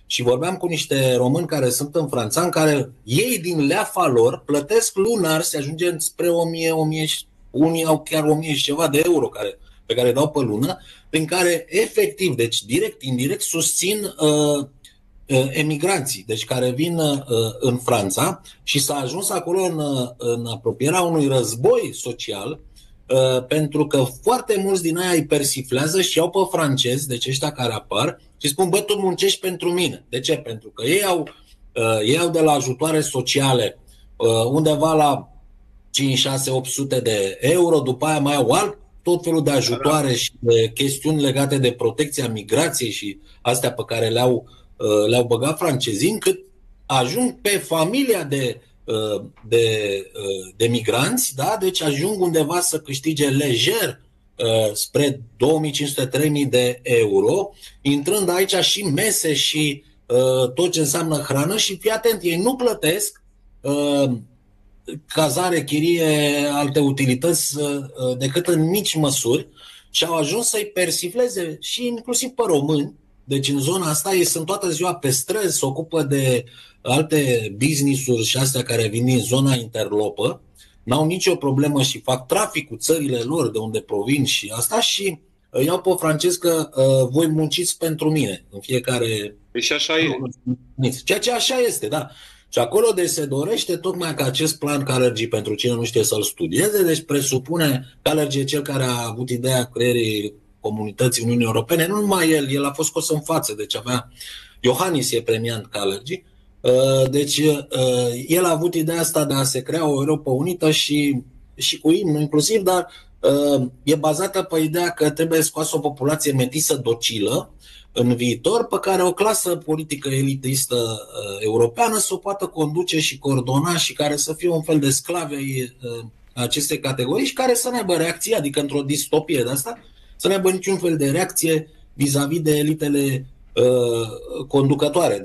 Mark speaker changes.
Speaker 1: Și vorbeam cu niște români care sunt în Franța, în care ei din leafa lor plătesc lunar, se ajunge spre 1000, 1000, unii au chiar 1000 și ceva de euro pe care dau pe lună, prin care efectiv, deci direct, indirect, susțin emigranții, deci care vin în Franța, și s-a ajuns acolo în apropierea unui război social, pentru că foarte mulți din aia îi persiflează și iau pe francezi, deci ăștia care apar, și spun: bă, tu muncești pentru mine. De ce? Pentru că ei au de la ajutoare sociale undeva la 5, 6, 800 de euro, după aia mai au tot felul de ajutoare și de chestiuni legate de protecția migrației și astea pe care le-au băgat francezii, încât ajung pe familia de migranți, da? Deci ajung undeva să câștige lejer spre 2500-3000 de euro, intrând aici și mese și tot ce înseamnă hrană. Și fii atent, ei nu plătesc cazare, chirie, alte utilități decât în mici măsuri, și au ajuns să-i persifleze și inclusiv pe români. Deci în zona asta ei sunt toată ziua pe străzi, se ocupă de alte business-uri și astea care vin din zona interlopă, n-au nicio problemă și fac trafic cu țările lor de unde provin și asta, și iau pe francez că voi munciți pentru mine în fiecare...
Speaker 2: Și așa e.
Speaker 1: Ceea ce așa este, da. Și acolo de se dorește tocmai ca acest plan Kalergi, pentru cine nu știe să-l studieze, deci presupune, Kalergi e cel care a avut ideea creării comunității Uniunii Europene, nu numai el a fost scos în față, deci avea, Iohannis e premiant Kalergi, deci el a avut ideea asta de a se crea o Europa unită și cu imnul inclusiv, dar e bazată pe ideea că trebuie scoasă o populație metisă docilă în viitor, pe care o clasă politică elitistă europeană să o poată conduce și coordona, și care să fie un fel de sclave acestei categorii și care să nu aibă reacție, adică într-o distopie de asta, să nu aibă niciun fel de reacție vis-a-vis de elitele conducătoare.